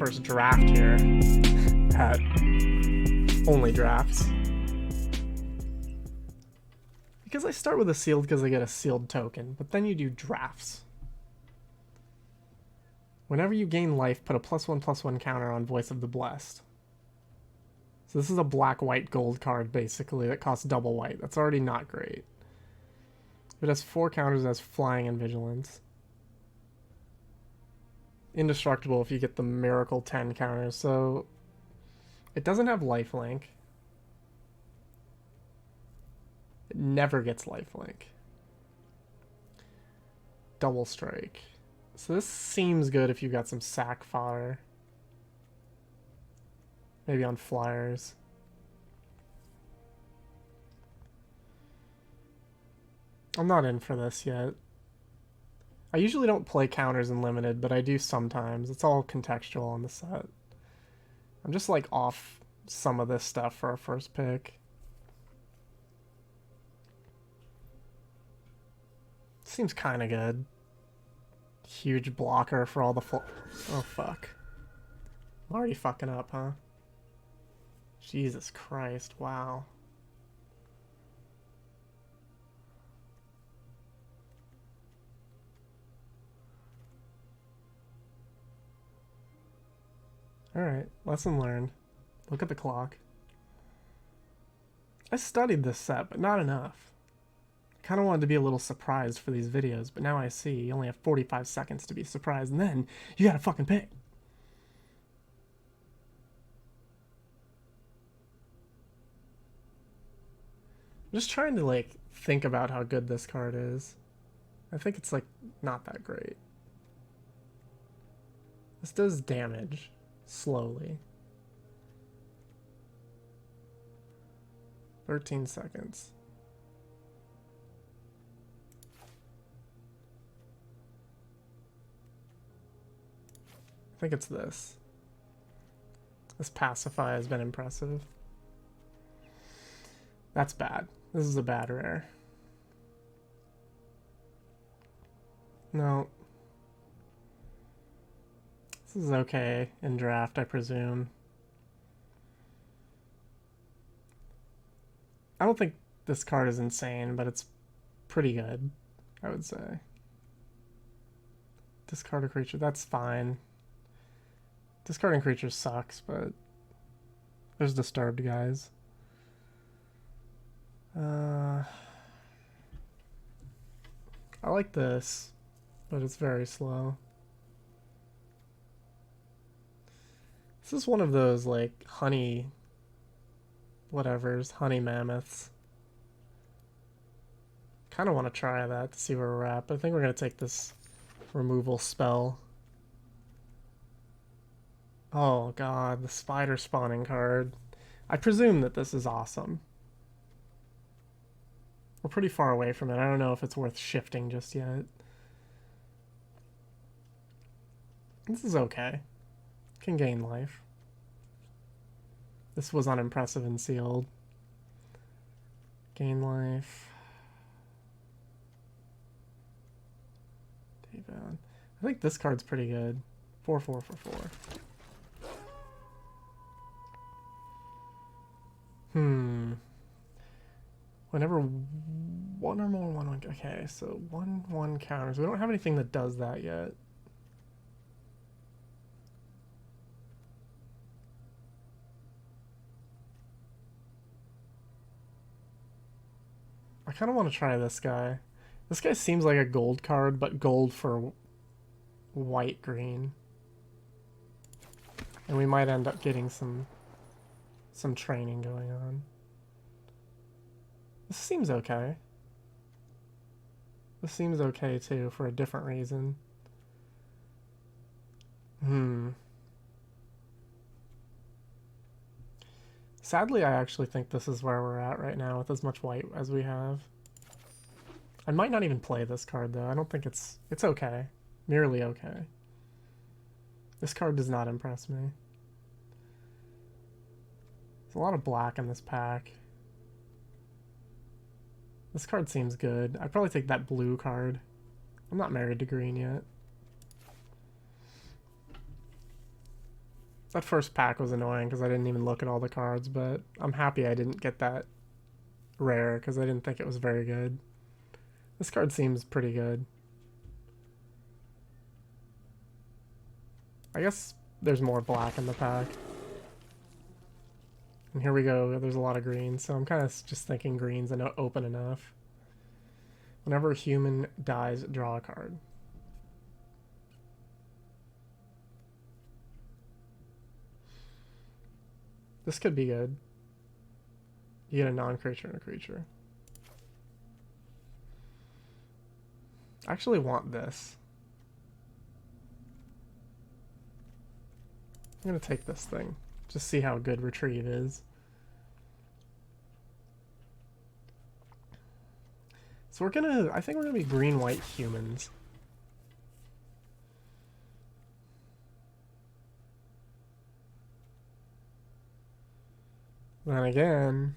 first draft here at only drafts. Because I start with a sealed because I get a sealed token, but then you do drafts. Whenever you gain life, put a +1/+1 counter on Voice of the Blessed. So this is a black-white gold card, basically, that costs double white. That's already not great. It has 4 counters as Flying and Vigilance. Indestructible if you get the Miracle 10 counters, so it doesn't have lifelink. It never gets lifelink. Double Strike. So this seems good if you got some sack fodder. Maybe on flyers. I'm not in for this yet. I usually don't play counters in limited, but I do sometimes. It's all contextual on the set. I'm just like off some of this stuff for our first pick. Seems kind of good. Huge blocker for all the oh fuck. I'm already fucking up, huh? Jesus Christ, wow. Alright, lesson learned. Look at the clock. I studied this set, but not enough. I kind of wanted to be a little surprised for these videos, but now I see you only have 45 seconds to be surprised, and then you gotta fucking pick. I'm just trying to, like, think about how good this card is. I think it's, like, not that great. This does damage. Slowly. 13 seconds. I think it's this. This Pacify has been impressive. That's bad. This is a bad rare. No. This is okay in draft, I presume. I don't think this card is insane, but it's pretty good, I would say. Discard a creature, that's fine. Discarding creatures sucks, but there's disturbed guys. I like this, but it's very slow. This is one of those, like, honey mammoths. Kind of want to try that to see where we're at, but I think we're going to take this removal spell. Oh god, the spider spawning card. I presume that this is awesome. We're pretty far away from it. I don't know if it's worth shifting just yet. This is okay. Can gain life. This was unimpressive and sealed. Gain life. Daybound. I think this card's pretty good. 4/4 for 4. Whenever one or more 1/1. Okay, so 1/1 counters. We don't have anything that does that yet. I kind of want to try this guy. This guy seems like a gold card, but gold for white-green. And we might end up getting some training going on. This seems okay. This seems okay, too, for a different reason. Sadly, I actually think this is where we're at right now with as much white as we have. I might not even play this card, though. I don't think it's okay. Merely okay. This card does not impress me. There's a lot of black in this pack. This card seems good. I'd probably take that blue card. I'm not married to green yet. That first pack was annoying because I didn't even look at all the cards, but I'm happy I didn't get that rare because I didn't think it was very good. This card seems pretty good. I guess there's more black in the pack. And here we go, there's a lot of greens, so I'm kind of just thinking greens and open enough. Whenever a human dies, draw a card. This could be good. You get a non-creature and a creature. I actually want this. I'm gonna take this thing. Just see how good retrieve is. So I think we're gonna be green-white humans. Then again,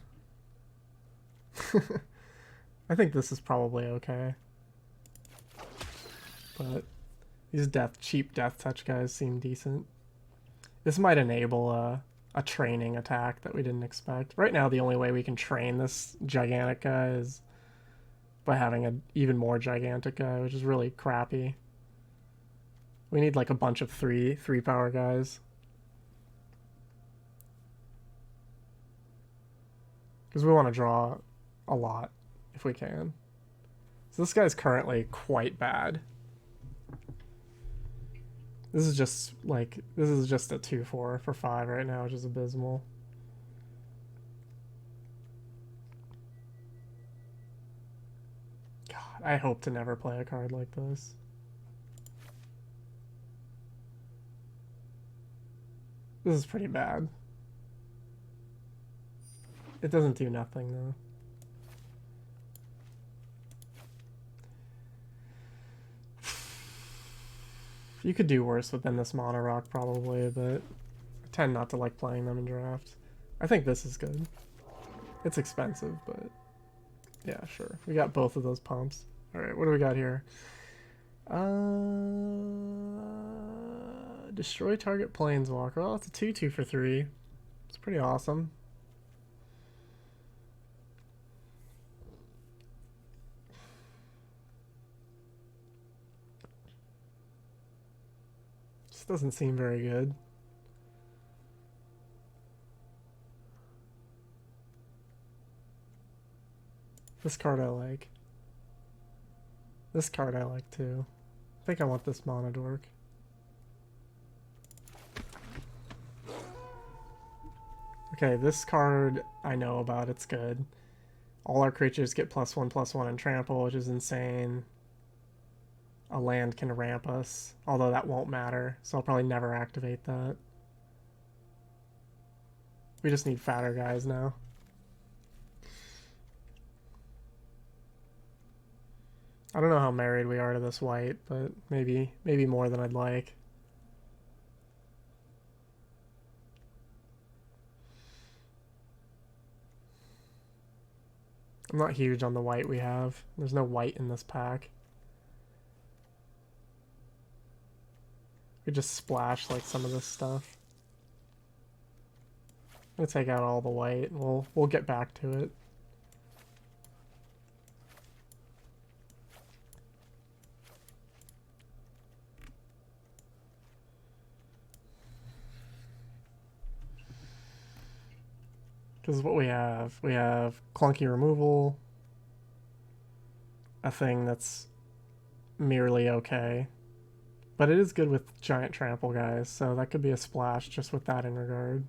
I think this is probably okay. But these cheap death touch guys seem decent. This might enable a training attack that we didn't expect. Right now, the only way we can train this gigantic guy is by having an even more gigantic guy, which is really crappy. We need like a bunch of three power guys. Because we want to draw a lot if we can. So this guy's currently quite bad. This is just a 2/4 for 5 right now, which is abysmal. God, I hope to never play a card like this. This is pretty bad. It doesn't do nothing though. You could do worse within this mono rock probably, but I tend not to like playing them in draft. I think this is good. It's expensive, but yeah, sure. We got both of those pumps. Alright, what do we got here? Destroy target planeswalker. Well, it's a 2/2 for 3. It's pretty awesome. Doesn't seem very good. This card I like. This card I like too. I think I want this Monodork. Okay, this card I know about. It's good. All our creatures get +1/+1 and trample, which is insane. A land can ramp us, although that won't matter, so I'll probably never activate that. We just need fatter guys now. I don't know how married we are to this white, but maybe more than I'd like. I'm not huge on the white we have. There's no white in this pack. We just splash like some of this stuff. I'm gonna take out all the white and we'll get back to it. Because what we have clunky removal, a thing that's merely okay. But it is good with giant trample guys, so that could be a splash just with that in regard.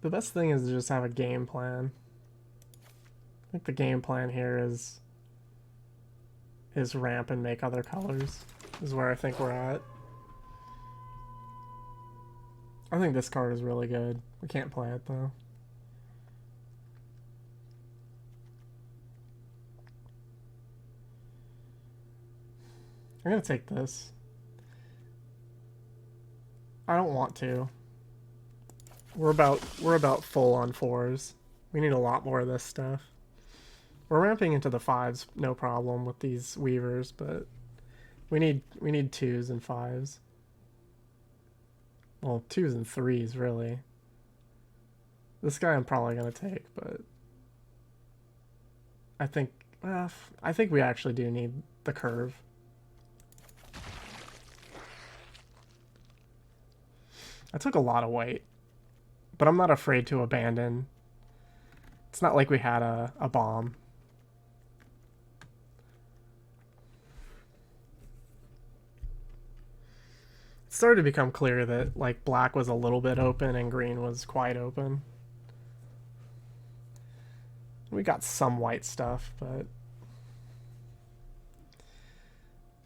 The best thing is to just have a game plan. I think the game plan here is ramp and make other colors, is where I think we're at. I think this card is really good. We can't play it though. I'm gonna take this. I don't want to. We're about full on 4s. We need a lot more of this stuff. We're ramping into the 5s, no problem with these weavers, but We need 2s and 5s. Well, 2s and 3s, really. This guy I'm probably going to take, but I think we actually do need the curve. I took a lot of white, but I'm not afraid to abandon. It's not like we had a bomb. It started to become clear that like black was a little bit open and green was quite open. We got some white stuff, but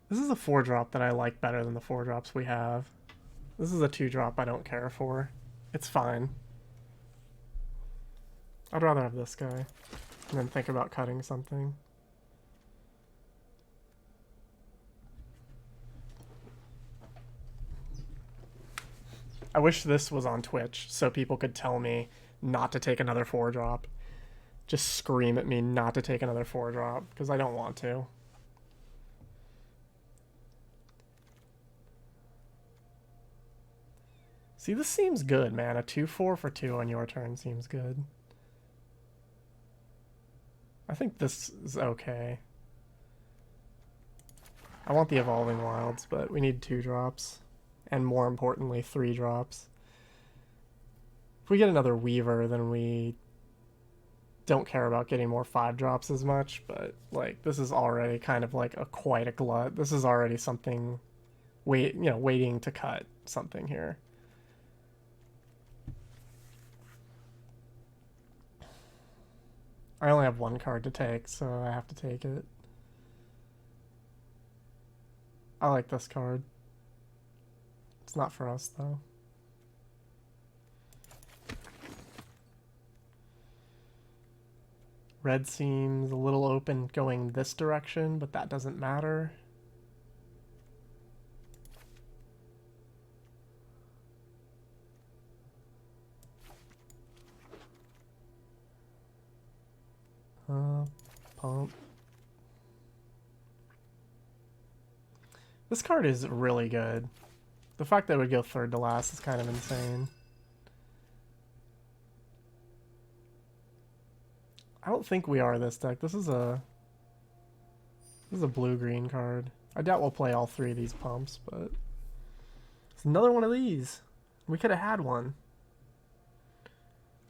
this is a 4-drop that I like better than the 4-drops we have. This is a 2-drop I don't care for. It's fine. I'd rather have this guy and then think about cutting something. I wish this was on Twitch so people could tell me not to take another 4-drop. Just scream at me not to take another 4-drop, because I don't want to. See, this seems good, man. A 2-4 for 2 on your turn seems good. I think this is okay. I want the Evolving Wilds, but we need 2-drops. And more importantly, 3-drops. If we get another Weaver, then we don't care about getting more 5-drops as much, but like this is already kind of like quite a glut. This is already something waiting to cut something here. I only have one card to take, so I have to take it. I like this card. It's not for us though. Red seems a little open going this direction, but that doesn't matter. Pump. This card is really good. The fact that it would go third to last is kind of insane. I don't think we are this deck. This is a blue-green card. I doubt we'll play all 3 of these pumps, but it's another one of these. We could have had one.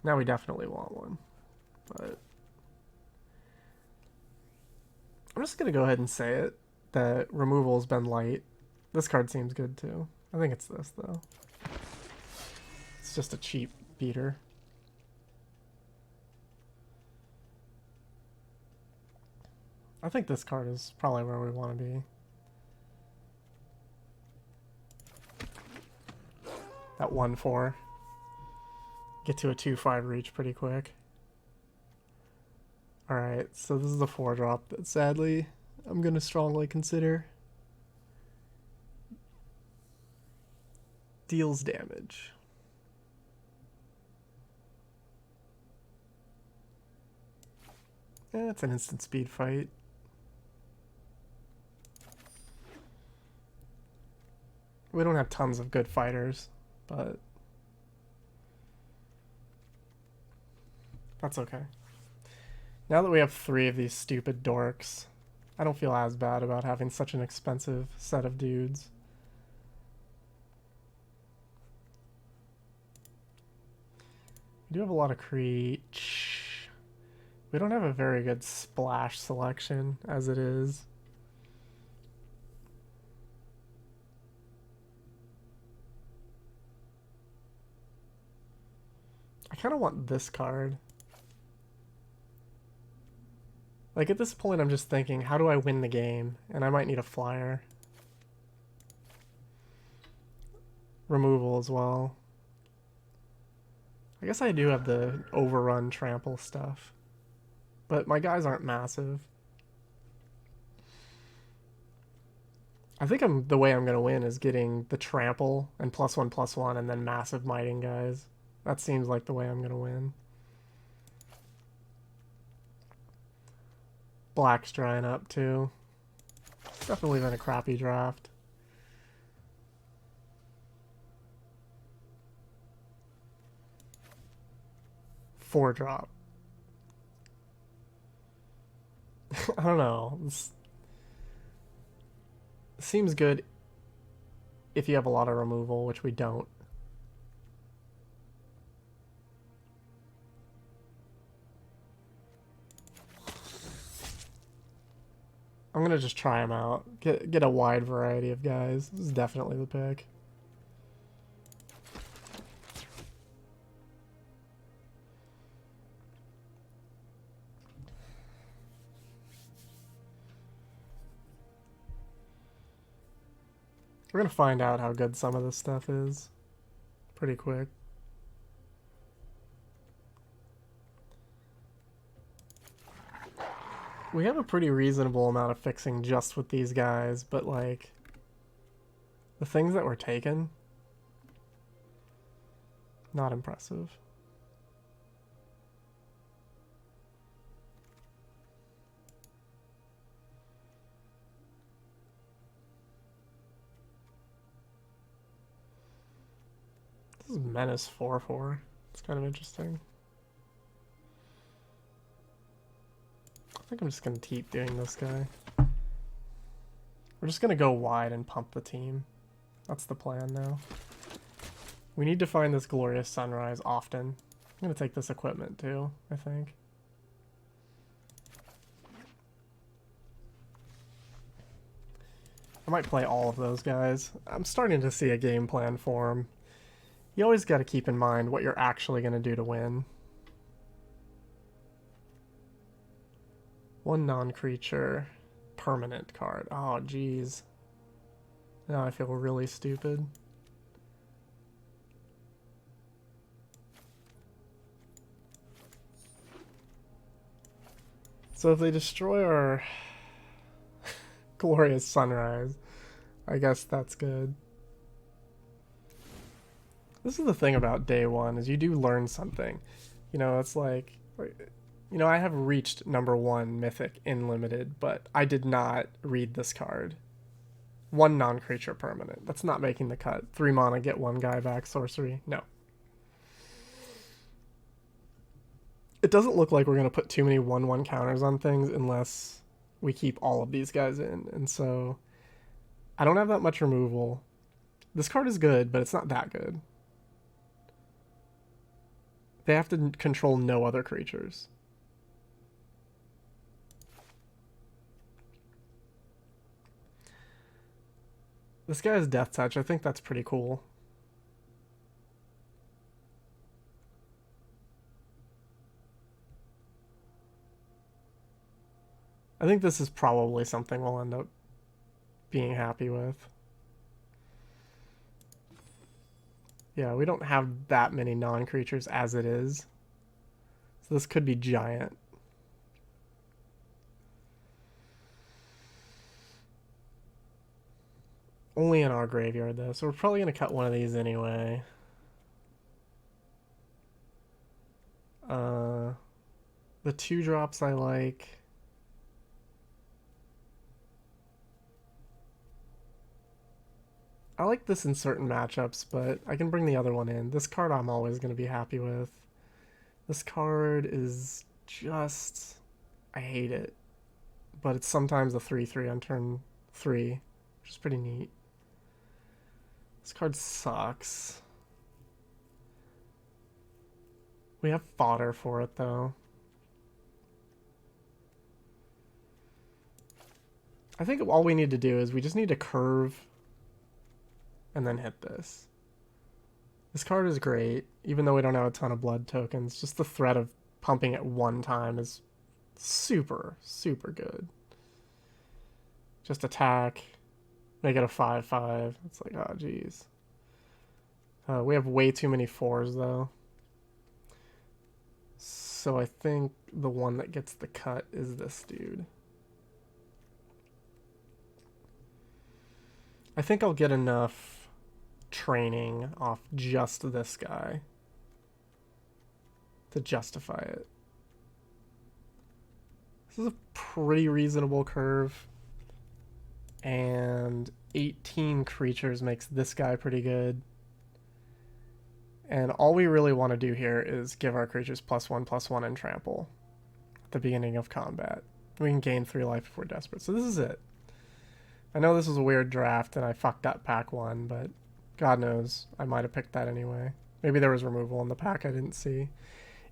Now we definitely want one, but I'm just gonna go ahead and say it that removal's been light. This card seems good too. I think it's this though. It's just a cheap beater. I think this card is probably where we want to be. That 1-4. Get to a 2-5 reach pretty quick. Alright, so this is a 4-drop that sadly I'm going to strongly consider. Deals damage. It's an instant speed fight. We don't have tons of good fighters, but that's okay. Now that we have 3 of these stupid dorks, I don't feel as bad about having such an expensive set of dudes. We do have a lot of creech. We don't have a very good splash selection as it is. I kind of want this card. Like at this point I'm just thinking, how do I win the game? And I might need a flyer. Removal as well. I guess I do have the overrun trample stuff. But my guys aren't massive. I think the way I'm going to win is getting the trample and +1/+1 and then massive miting guys. That seems like the way I'm going to win. Black's drying up too. definitely been a crappy draft. Four drop. I don't know. This seems good if you have a lot of removal, which we don't. I'm gonna just try them out. Get a wide variety of guys. This is definitely the pick. We're gonna find out how good some of this stuff is pretty quick. We have a pretty reasonable amount of fixing just with these guys, but like the things that were taken, not impressive. This is Menace 4/4. It's kind of interesting. I think I'm just going to keep doing this guy. We're just going to go wide and pump the team. That's the plan now. We need to find this glorious sunrise often. I'm going to take this equipment too, I think. I might play all of those guys. I'm starting to see a game plan form. You always got to keep in mind what you're actually going to do to win. One non-creature permanent card. Oh, geez. Now I feel really stupid. So if they destroy our glorious sunrise, I guess that's good. This is the thing about day one, is you do learn something. You know, it's like you know, I have reached #1 Mythic in Limited, but I did not read this card. One non-creature permanent. That's not making the cut. 3 mana, get one guy back, sorcery. No. It doesn't look like we're going to put too many 1/1 counters on things unless we keep all of these guys in. And so I don't have that much removal. This card is good, but it's not that good. They have to control no other creatures. This guy has Death Touch. I think that's pretty cool. I think this is probably something we'll end up being happy with. Yeah, we don't have that many non-creatures as it is. So this could be giant. Only in our graveyard, though, so we're probably going to cut one of these anyway. The 2-drops I like. I like this in certain matchups, but I can bring the other one in. This card I'm always going to be happy with. This card is just... I hate it. But it's sometimes a 3/3 on turn 3, which is pretty neat. This card sucks. We have fodder for it, though. I think all we need to do is we just need to curve and then hit this. This card is great, even though we don't have a ton of blood tokens. Just the threat of pumping at one time is super, super good. Just attack, make it a 5/5. It's like, oh, geez. We have way too many 4s, though. So I think the one that gets the cut is this dude. I think I'll get enough training off just this guy to justify it. This is a pretty reasonable curve. And 18 creatures makes this guy pretty good. And all we really want to do here is give our creatures +1/+1 and trample at the beginning of combat. We can gain 3 life if we're desperate. So this is it. I know this was a weird draft and I fucked up pack 1, but God knows I might have picked that anyway. Maybe there was removal in the pack I didn't see.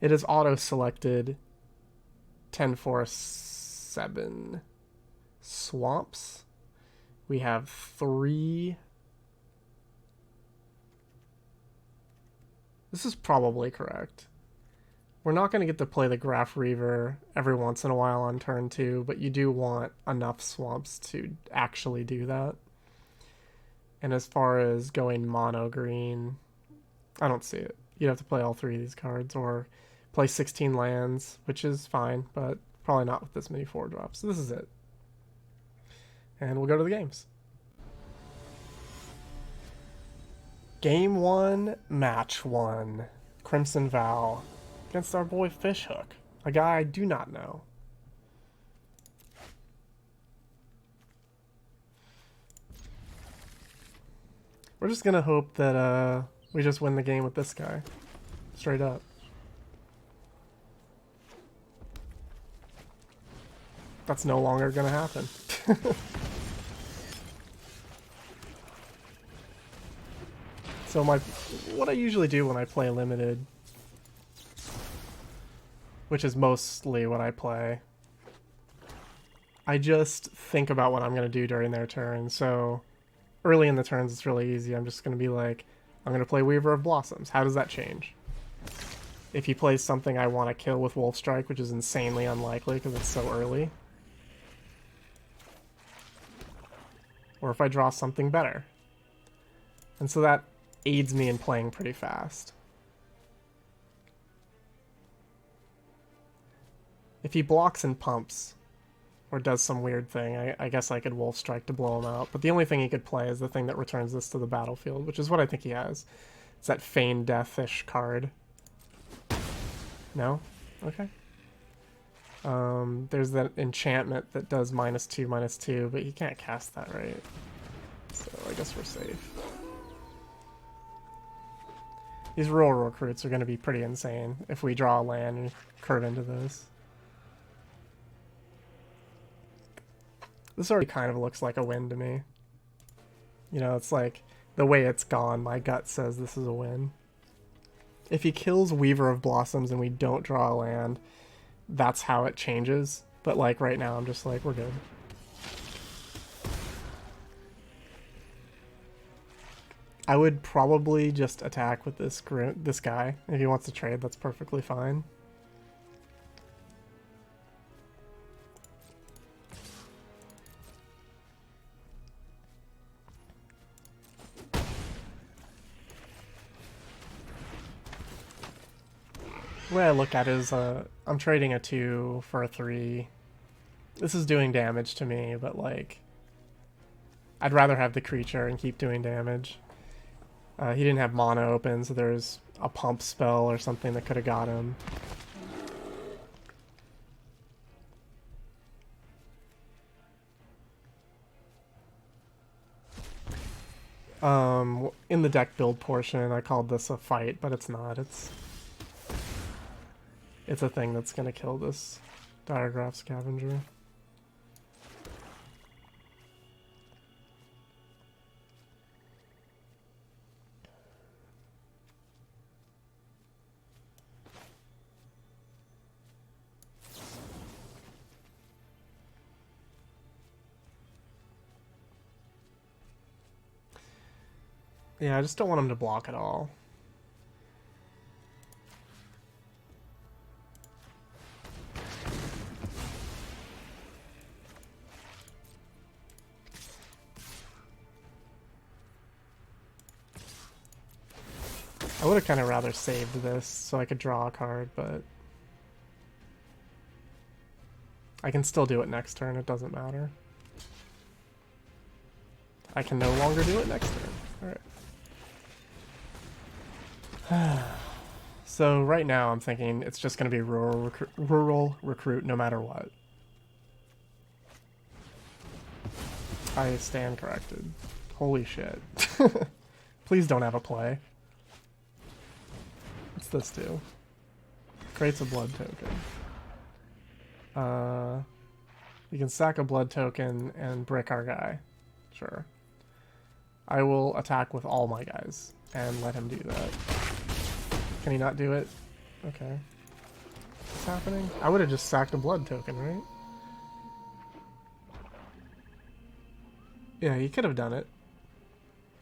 It is auto-selected 10/4/7 swamps. We have 3. This is probably correct. We're not going to get to play the Graph Reaver every once in a while on turn 2, but you do want enough swamps to actually do that. And as far as going mono green, I don't see it. You'd have to play all 3 of these cards or play 16 lands, which is fine, but probably not with this many 4-drops. So this is it. And we'll go to the games. Game 1, match 1. Crimson Vow against our boy Fishhook, a guy I do not know. We're just gonna hope that we just win the game with this guy. Straight up. That's no longer gonna happen. So what I usually do when I play limited, which is mostly what I play, I just think about what I'm going to do during their turn. So early in the turns it's really easy. I'm just going to be like, I'm going to play Weaver of Blossoms. How does that change? If he plays something I want to kill with Wolf Strike, which is insanely unlikely because it's so early. Or if I draw something better. And so that aids me in playing pretty fast. If he blocks and pumps, or does some weird thing, I guess I could Wolf Strike to blow him out. But the only thing he could play is the thing that returns this to the battlefield, which is what I think he has. It's that Feign Death-ish card. No? Okay. There's that enchantment that does -2/-2, but you can't cast that, right? So I guess we're safe. These rural recruits are going to be pretty insane if we draw a land and curve into this. This already kind of looks like a win to me. You know, it's like, the way it's gone, my gut says this is a win. If he kills Weaver of Blossoms and we don't draw a land, that's how it changes. But like right now, I'm just like, we're good. I would probably just attack with this guy. If he wants to trade, that's perfectly fine. The way I look at it is, I'm trading a 2 for a 3. This is doing damage to me, but like, I'd rather have the creature and keep doing damage. He didn't have mana open, so there's a pump spell or something that could have got him. In the deck build portion, I called this a fight, but it's not. It's a thing that's gonna kill this Diregraph Scavenger. Yeah, I just don't want him to block at all. I would have kind of rather saved this so I could draw a card, but I can still do it next turn, it doesn't matter. I can no longer do it next turn. Alright. So right now I'm thinking it's just going to be rural recruit no matter what. I stand corrected. Holy shit. Please don't have a play. What's this do? Creates a blood token. You can sack a blood token and brick our guy. Sure. I will attack with all my guys and let him do that. Can he not do it? Okay. What's happening? I would have just sacked a blood token, right? Yeah, he could have done it.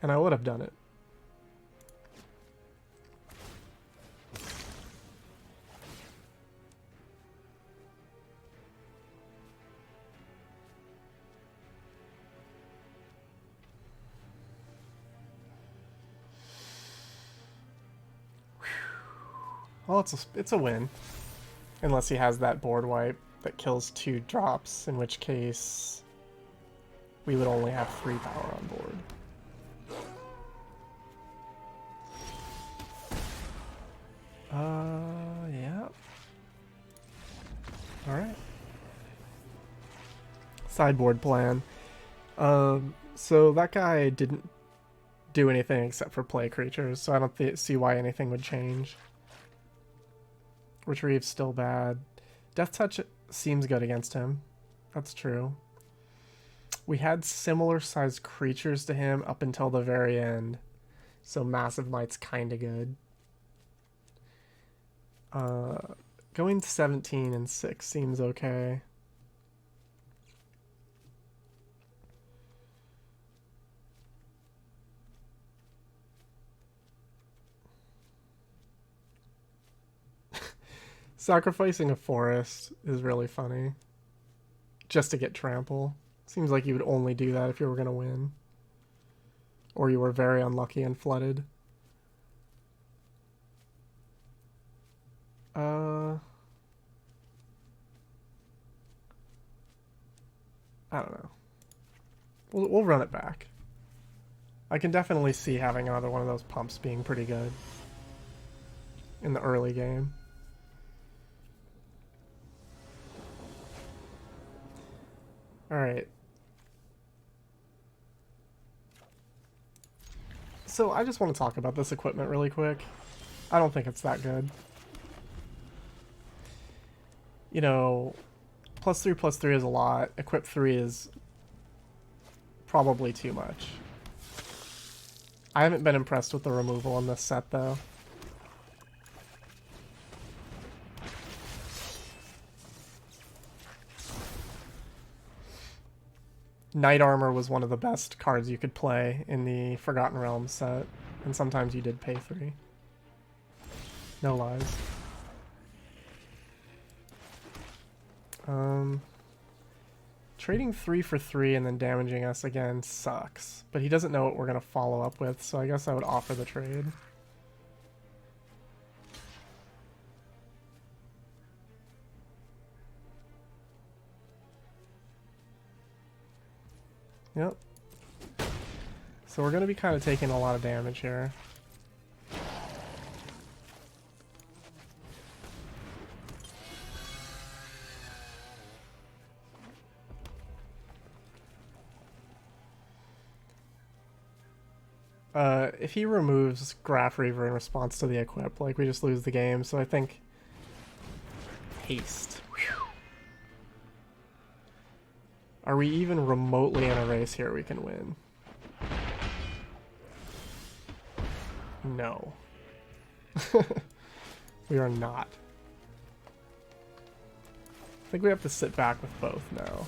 And I would have done it. Well, it's a win. Unless he has that board wipe that kills 2 drops, in which case we would only have 3 power on board. Yeah. Alright. Sideboard plan. So that guy didn't do anything except for play creatures, so I don't see why anything would change. Retrieve's still bad. Death Touch seems good against him. That's true. We had similar sized creatures to him up until the very end, so Massive Might's kind of good. Going 17 and 6 seems okay. Sacrificing a forest is really funny. Just to get trample. Seems like you would only do that if you were going to win. Or you were very unlucky and flooded. I don't know. We'll run it back. I can definitely see having another one of those pumps being pretty good in the early game. Alright. So I just want to talk about this equipment really quick. I don't think it's that good. You know, +3/+3 is a lot. Equip 3 is probably too much. I haven't been impressed with the removal on this set, though. Knight Armor was one of the best cards you could play in the Forgotten Realms set, and sometimes you did pay 3. No lies. Trading 3 for 3 and then damaging us again sucks, but he doesn't know what we're going to follow up with, so I guess I would offer the trade. Yep. So we're going to be kind of taking a lot of damage here. If he removes Graph Reaver in response to the equip, like, we just lose the game, so I think... Haste. Whew. Are we even remotely in a race here we can win? No. We are not. I think we have to sit back with both now.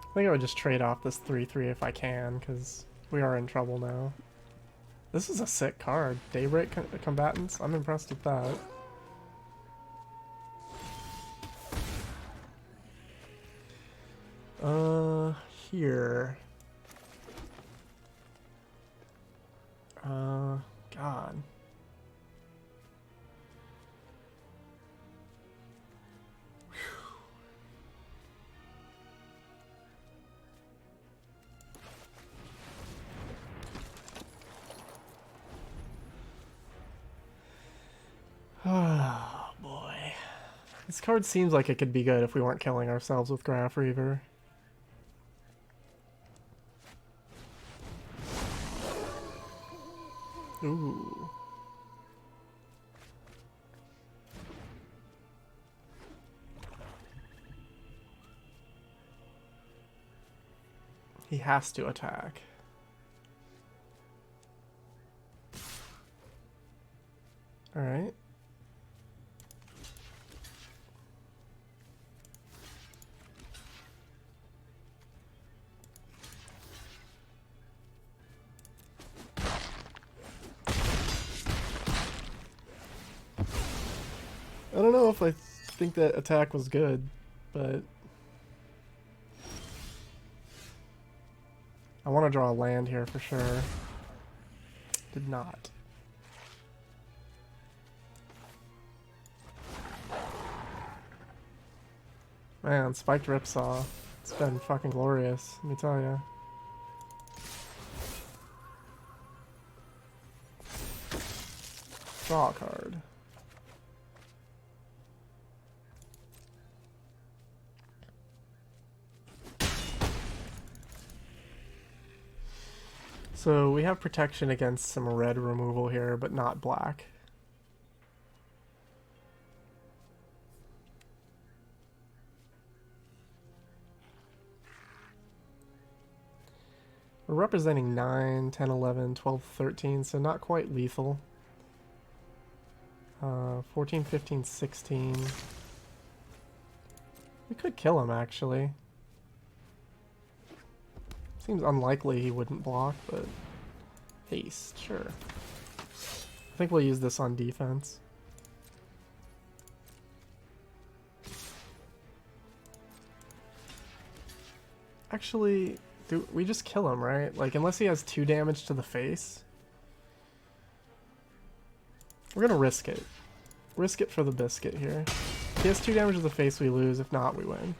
I think I would just trade off this 3/3 if I can, because we are in trouble now. This is a sick card. Daybreak Combatants? I'm impressed with that. Here. God. Oh, boy. This card seems like it could be good if we weren't killing ourselves with Graph Reaver. Ooh. He has to attack. Alright. I don't know if I think that attack was good, but I want to draw a land here for sure. Did not. Man, Spiked Ripsaw. It's been fucking glorious, let me tell you. Draw a card. So we have protection against some red removal here, but not black. We're representing 9, 10, 11, 12, 13, so not quite lethal. 14, 15, 16. We could kill him, actually. Seems unlikely he wouldn't block, but haste, sure. I think we'll use this on defense. Actually, do we just kill him, right? Like, unless he has 2 damage to the face. We're gonna risk it. Risk it for the biscuit here. If he has 2 damage to the face, we lose. If not, we win.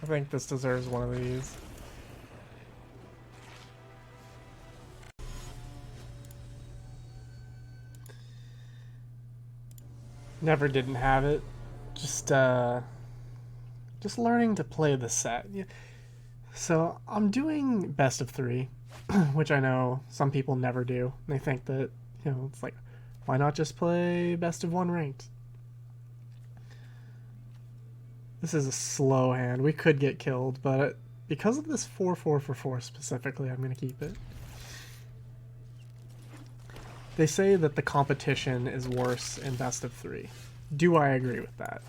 I think this deserves one of these. Never didn't have it. Just learning to play the set. So I'm doing best of 3, which I know some people never do. They think that, you know, it's like, why not just play best of 1 ranked? This is a slow hand. We could get killed, but because of this 4/4 for 4 specifically, I'm going to keep it. They say that the competition is worse in best of 3. Do I agree with that?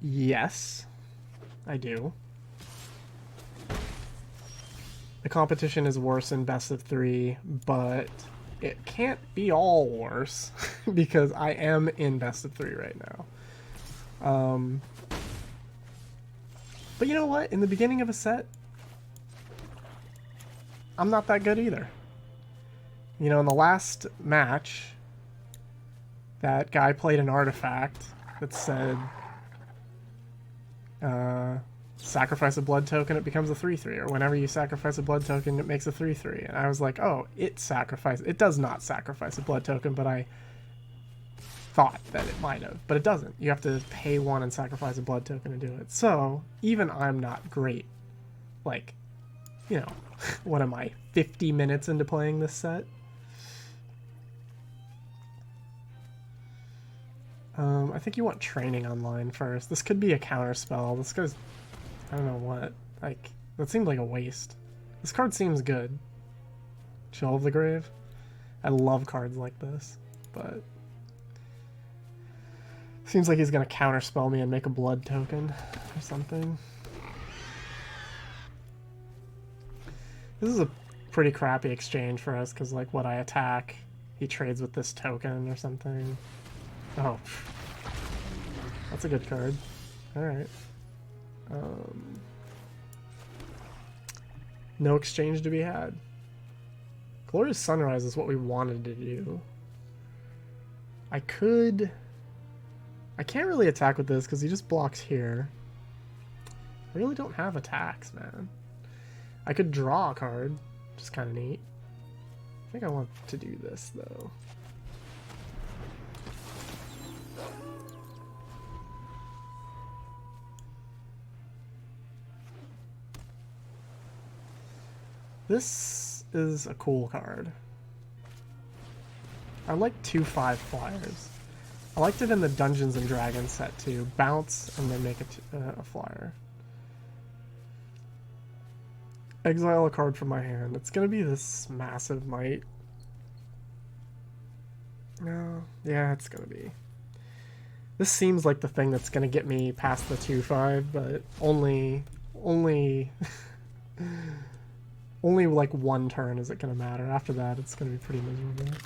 Yes, I do. The competition is worse in best of 3, but it can't be all worse because I am in best of 3 right now. But you know what? In the beginning of a set, I'm not that good either. You know, in the last match, that guy played an artifact that said, sacrifice a blood token, it becomes a 3/3, or whenever you sacrifice a blood token, it makes a 3/3. And I was like, oh, it does not sacrifice a blood token, but I thought that it might have, but it doesn't. You have to pay 1 and sacrifice a blood token to do it. So even I'm not great. Like, you know, what am I, 50 minutes into playing this set? I think you want training online first. This could be a counter spell. This goes, I don't know what. Like, that seemed like a waste. This card seems good. Chill of the Grave. I love cards like this, but seems like he's gonna counterspell me and make a blood token or something. This is a pretty crappy exchange for us because, like, what I attack, he trades with this token or something. Oh, that's a good card. All right. No exchange to be had. Glorious Sunrise is what we wanted to do. I could... I can't really attack with this because he just blocks here. I really don't have attacks, man. I could draw a card, which is kind of neat. I think I want to do this, though. This is a cool card. I like 2/5 flyers. I liked it in the Dungeons and Dragons set too. Bounce and then make a flyer. Exile a card from my hand. It's gonna be this massive might. No, yeah, it's gonna be. This seems like the thing that's gonna get me past the 2/5, but only only like one turn is it gonna matter. After that, it's gonna be pretty miserable.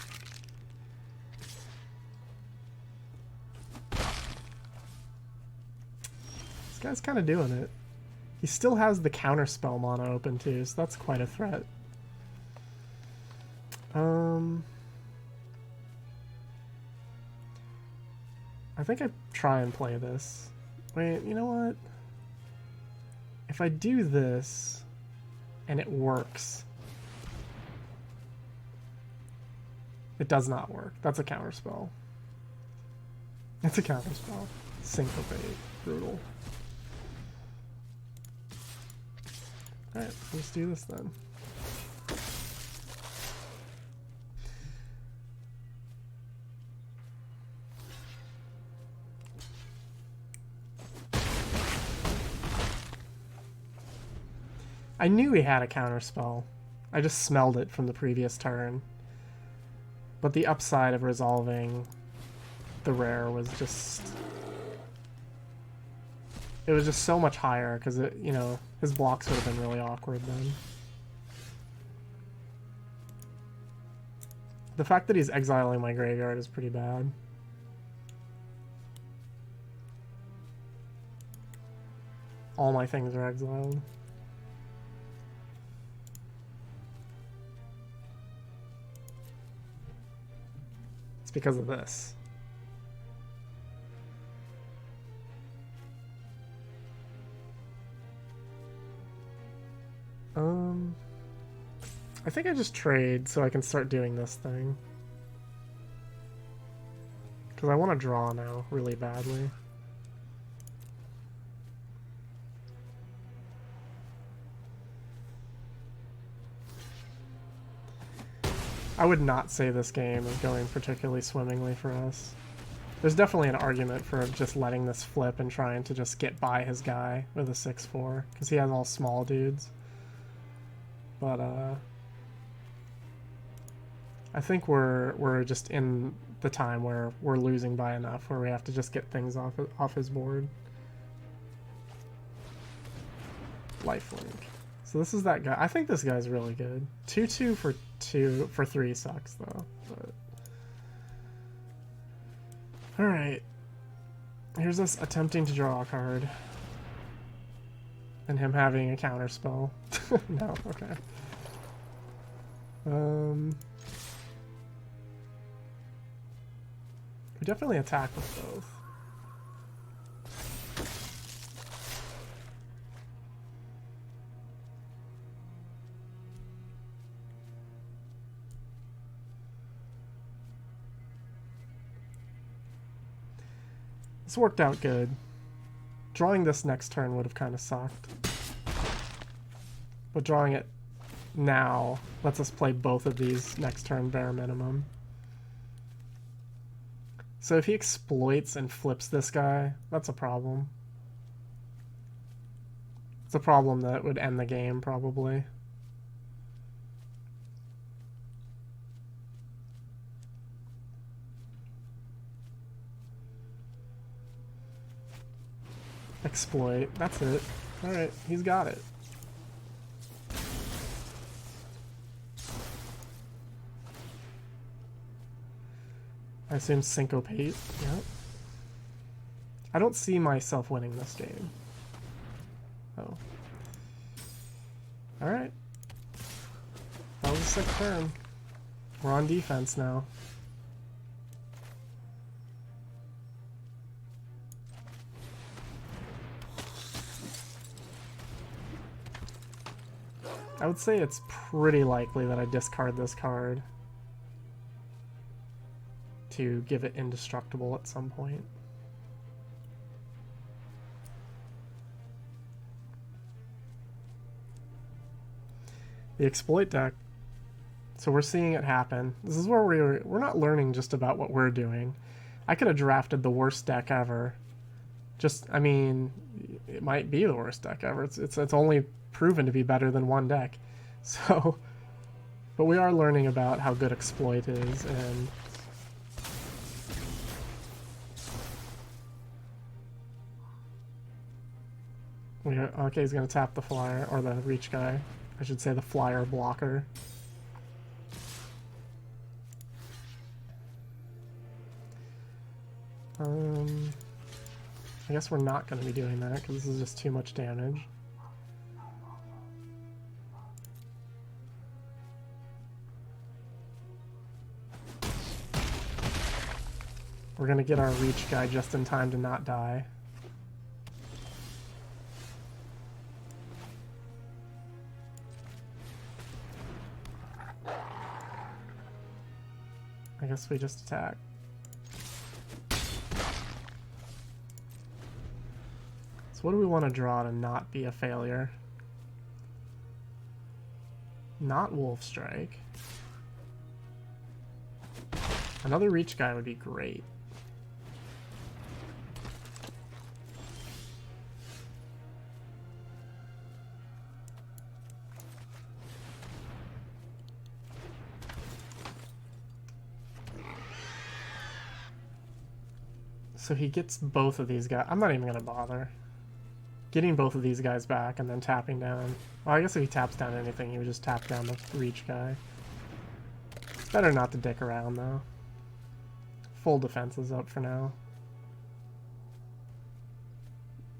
This guy's kind of doing it. He still has the counterspell mana open too, so that's quite a threat. I think I try and play this. Wait, you know what? If I do this and it works, it does not work. That's a counterspell. It's a counterspell. Syncopate. Brutal. Alright, let's do this then. I knew he had a counterspell. I just smelled it from the previous turn. But the upside of resolving the rare was just... It was just so much higher, because, you know, his blocks would have been really awkward then. The fact that he's exiling my graveyard is pretty bad. All my things are exiled. It's because of this. I think I just trade so I can start doing this thing. Because I want to draw now really badly. I would not say this game is going particularly swimmingly for us. There's definitely an argument for just letting this flip and trying to just get by his guy with a 6/4, because he has all small dudes. But I think we're just in the time where we're losing by enough where we have to just get things off his board. Lifelink. So this is that guy. I think this guy's really good. 2/2 for 3 sucks though. But all right. Here's us attempting to draw a card, and him having a counter spell. No, okay. We definitely attack with both. This worked out good. Drawing this next turn would have kind of sucked. But drawing it now lets us play both of these next turn bare minimum. So if he exploits and flips this guy, that's a problem. It's a problem that would end the game, probably. Exploit. That's it. Alright, he's got it. I assume syncopate. Yep. I don't see myself winning this game. Oh. Alright. That was a sick turn. We're on defense now. I would say it's pretty likely that I discard this card to give it indestructible at some point. The exploit deck. So we're seeing it happen. This is where we're not learning just about what we're doing. I could have drafted the worst deck ever. I mean, it might be the worst deck ever. It's only proven to be better than one deck. So, but we are learning about how good exploit is, and okay, he's gonna tap the flyer, or the reach guy. I should say the flyer blocker. I guess we're not going to be doing that because this is just too much damage. We're going to get our reach guy just in time to not die. I guess we just attack. So what do we want to draw to not be a failure? Not Wolf Strike. Another reach guy would be great. So he gets both of these guys. I'm not even going to bother. Getting both of these guys back and then tapping down. Well, I guess if he taps down anything, he would just tap down the reach guy. It's better not to dick around, though. Full defense is up for now.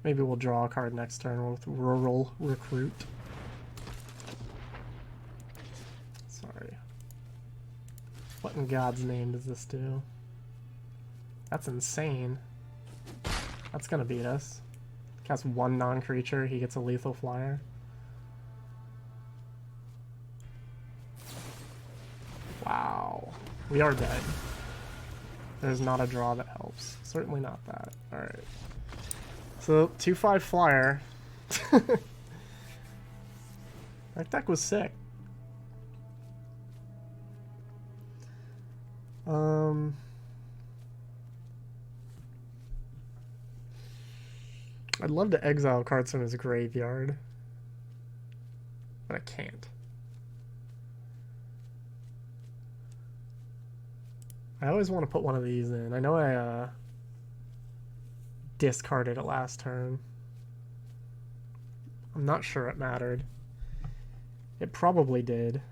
Maybe we'll draw a card next turn with Rural Recruit. Sorry. What in God's name does this do? That's insane. That's gonna beat us. Cast one non-creature, he gets a lethal flyer. Wow. We are dead. There's not a draw that helps. Certainly not that. Alright. So, 2/5 flyer. That deck was sick. I'd love to exile cards from his graveyard, but I can't. I always want to put one of these in. I know I discarded it last turn. I'm not sure it mattered. It probably did.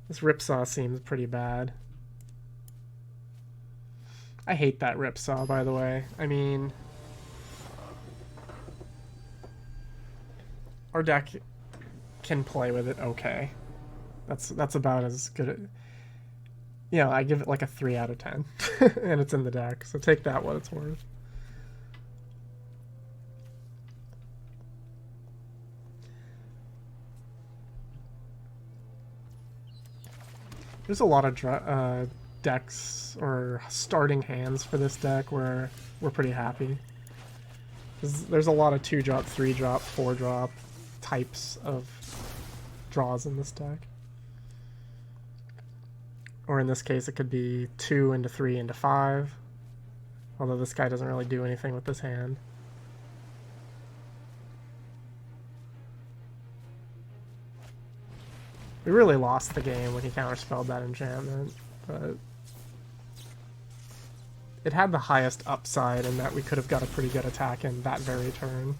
This Ripsaw seems pretty bad. I hate that Ripsaw, by the way. I mean, our deck can play with it okay. That's about as good at... You know, I give it like a 3 out of 10. And it's in the deck, so take that what it's worth. There's a lot of decks or starting hands for this deck where we're pretty happy. There's a lot of 2-drop, 3-drop, 4-drop types of draws in this deck. Or in this case, it could be 2 into 3 into 5. Although this guy doesn't really do anything with this hand. We really lost the game when he counterspelled that enchantment, but it had the highest upside in that we could have got a pretty good attack in that very turn.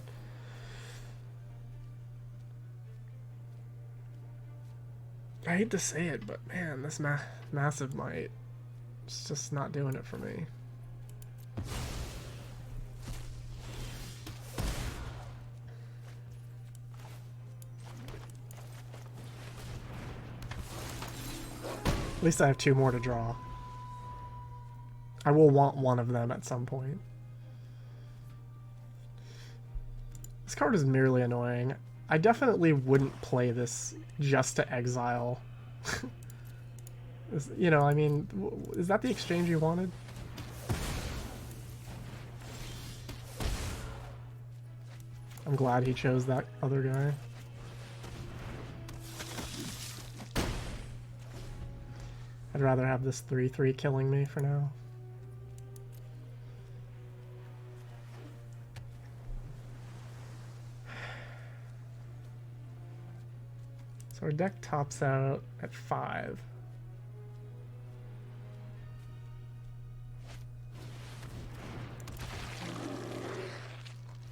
I hate to say it, but man, this massive might is just not doing it for me. At least I have 2 more to draw. I will want one of them at some point. This card is merely annoying. I definitely wouldn't play this just to exile. You know, I mean, is that the exchange you wanted? I'm glad he chose that other guy. I'd rather have this 3/3 killing me for now. So our deck tops out at 5.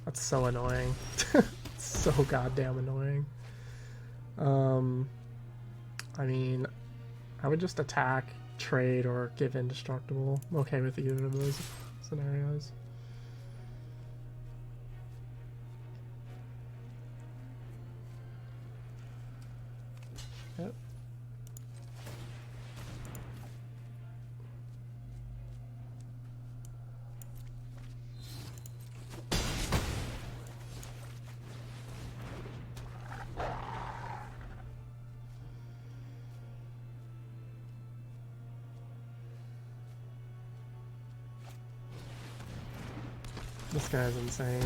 That's so annoying. So goddamn annoying. I mean, I would just attack, trade, or give indestructible. I'm okay with either of those scenarios. Yep. This guy's insane.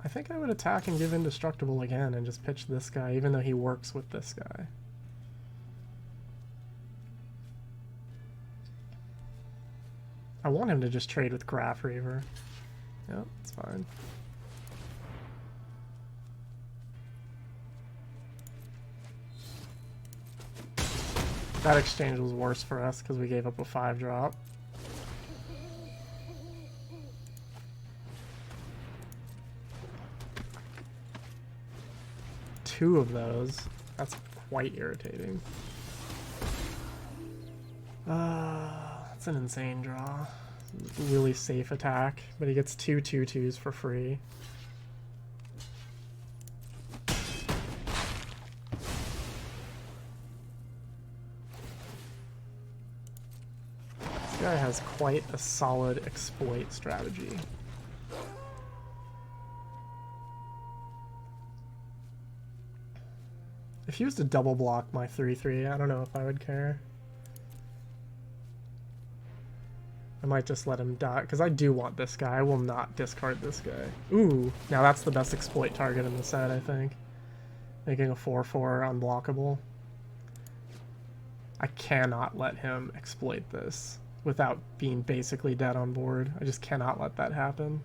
I think I would attack and give indestructible again and just pitch this guy, even though he works with this guy. I want him to just trade with Graph Reaver. Yep, it's fine. That exchange was worse for us because we gave up a 5-drop. Two of those. That's quite irritating. That's an insane draw. Really safe attack, but he gets 2 2/2s for free. This guy has quite a solid exploit strategy. If he was to double block my 3/3, I don't know if I would care. I might just let him die, because I do want this guy. I will not discard this guy. Ooh, now that's the best exploit target in the set, I think. Making a 4/4 unblockable. I cannot let him exploit this without being basically dead on board. I just cannot let that happen.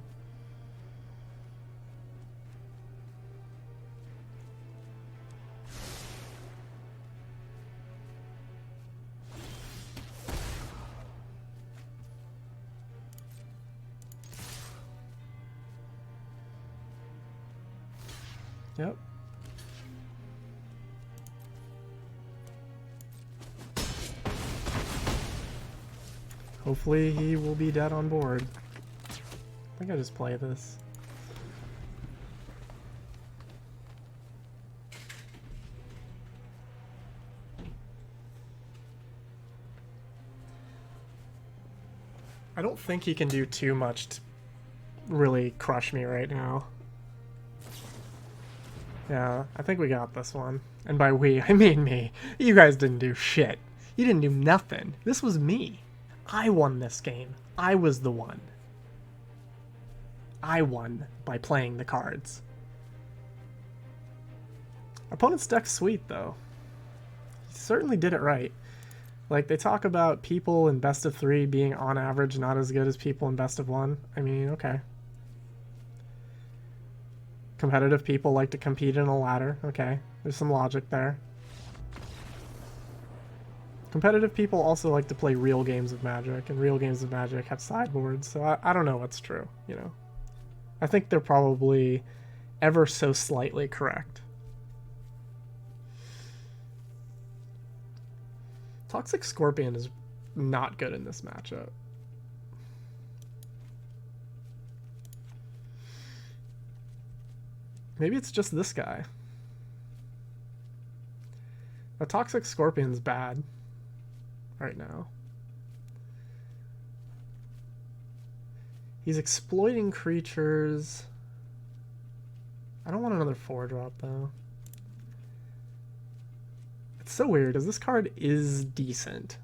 Yep. Hopefully he will be dead on board. I think I just play this. I don't think he can do too much to really crush me right now. Yeah, I think we got this one. And by we, I mean me. You guys didn't do shit. You didn't do nothing. This was me. I won this game. I was the one. I won by playing the cards. Opponent's deck's sweet, though. He certainly did it right. Like, they talk about people in best of 3 being on average not as good as people in best of 1. I mean, okay. Competitive people like to compete in a ladder. Okay, there's some logic there. Competitive people also like to play real games of Magic, and real games of Magic have sideboards, so I don't know what's true, you know. I think they're probably ever so slightly correct. Toxic Scorpion is not good in this matchup. Maybe it's just this guy. A Toxic Scorpion's bad right now. He's exploiting creatures. I don't want another 4-drop, though. It's so weird, because this card is decent.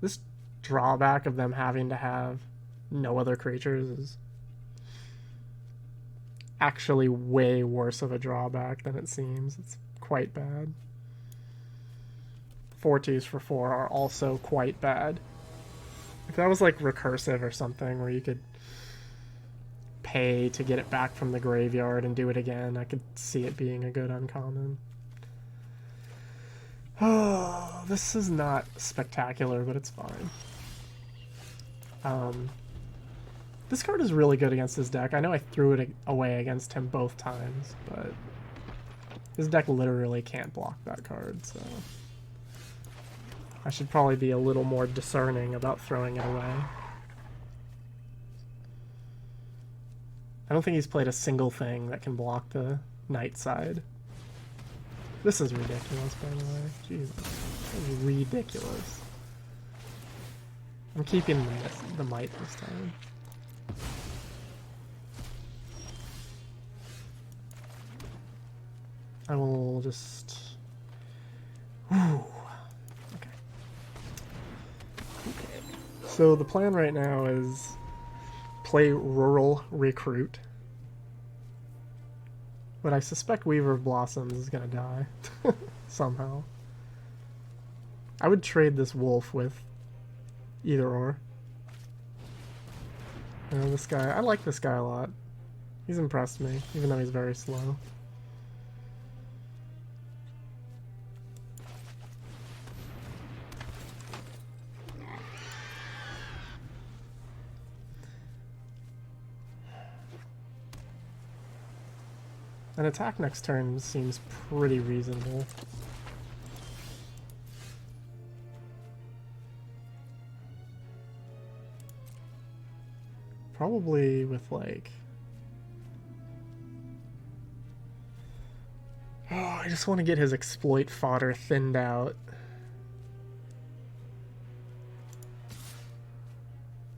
This drawback of them having to have no other creatures is actually way worse of a drawback than it seems. It's quite bad. 4/2s for 4 are also quite bad. If that was like recursive or something where you could pay to get it back from the graveyard and do it again, I could see it being a good uncommon. Oh, this is not spectacular, but it's fine. This card is really good against his deck. I know I threw it away against him both times, but his deck literally can't block that card, so I should probably be a little more discerning about throwing it away. I don't think he's played a single thing that can block the night side. This is ridiculous, by the way. Jesus. This is ridiculous. I'm keeping the might this time. I will just... Whew. Okay. So the plan right now is play Rural Recruit. But I suspect Weaver of Blossoms is gonna die. Somehow. I would trade this wolf with either or. This guy, I like this guy a lot. He's impressed me, even though he's very slow. An attack next turn seems pretty reasonable. Probably with like... Oh, I just want to get his exploit fodder thinned out.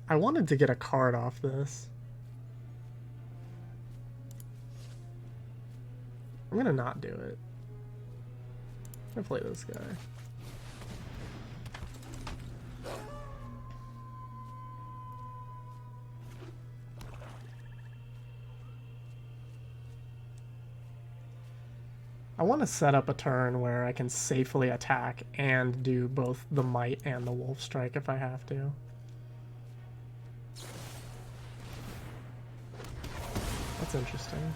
I wanted to get a card off this. I'm gonna not do it. I'm gonna play this guy. I want to set up a turn where I can safely attack and do both the Might and the Wolf Strike if I have to. That's interesting.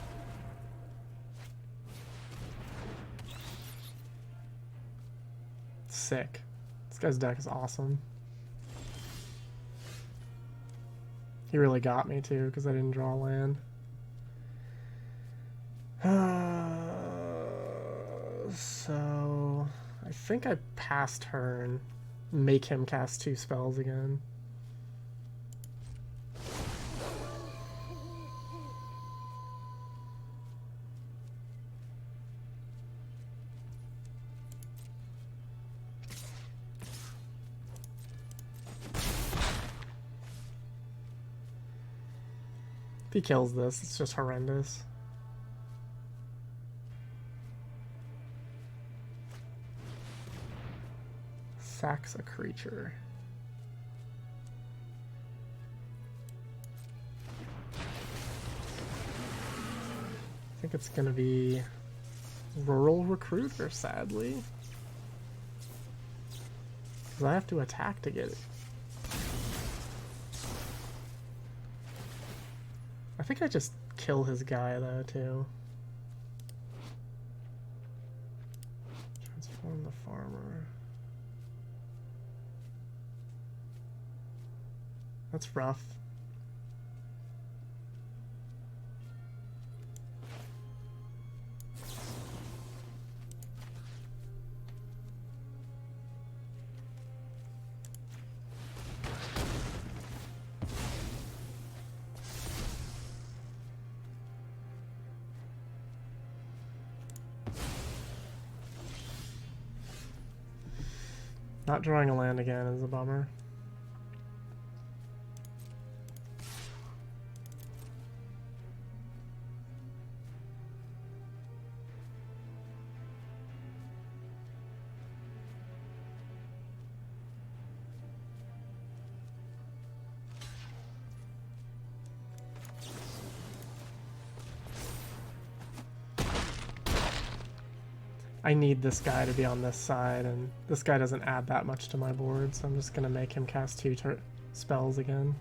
Sick. This guy's deck is awesome. He really got me too because I didn't draw land. So I think I pass turn, make him cast 2 spells again. If he kills this, it's just horrendous. Sacks a creature. I think it's gonna be Rural Recruiter, sadly. Because I have to attack to get it. I think I just kill his guy though too. Transform the farmer. That's rough. Not drawing a land again is a bummer. I need this guy to be on this side, and this guy doesn't add that much to my board, so I'm just gonna make him cast 2 spells again.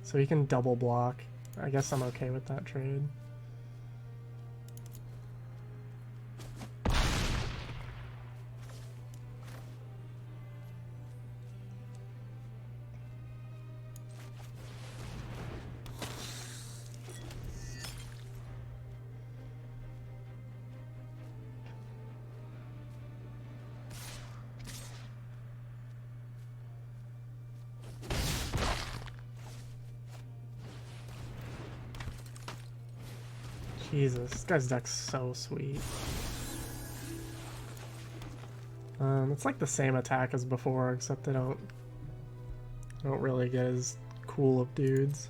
So he can double block. I guess I'm okay with that trade. Jesus, this guy's deck's so sweet. It's like the same attack as before, except I don't really get as cool of dudes.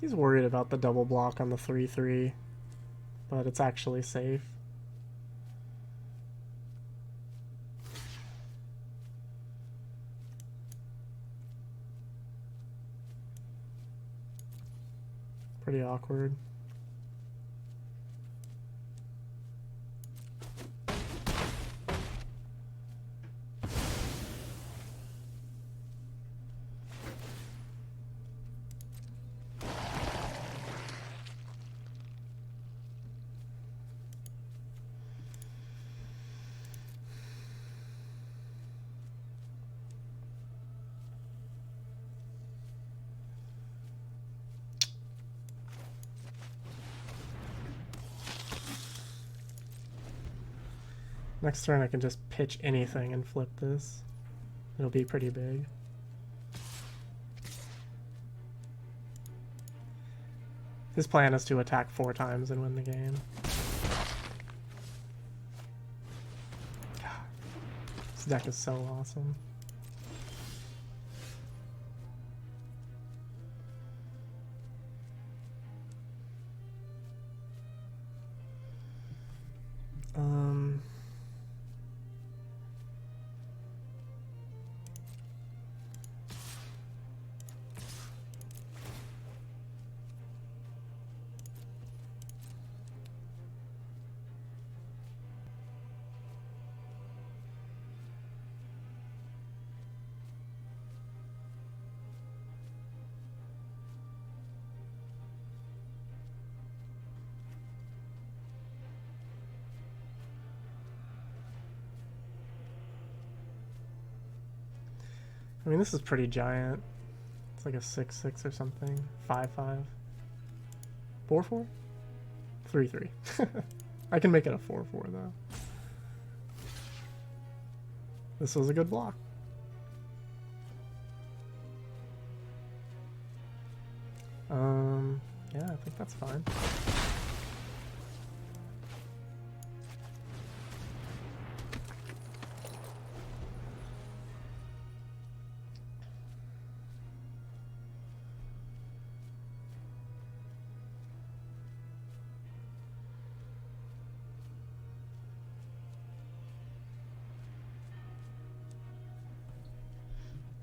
He's worried about the double block on the 3/3, but it's actually safe. Pretty awkward. Next turn I can just pitch anything and flip this. It'll be pretty big. His plan is to attack 4 times and win the game. This deck is so awesome. I mean, this is pretty giant. It's like a 6/6 or something. 5/5. 4/4? 3/3. I can make it a 4/4 though. This was a good block. Yeah, I think that's fine.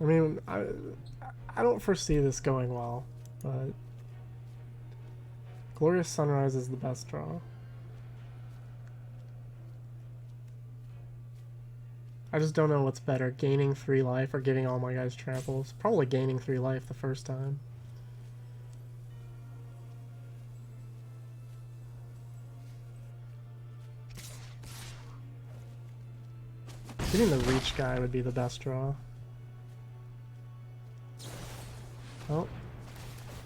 I mean, I don't foresee this going well, but Glorious Sunrise is the best draw. I just don't know what's better, gaining 3 life or giving all my guys tramples. Probably gaining 3 life the first time. Getting the reach guy would be the best draw. Oh,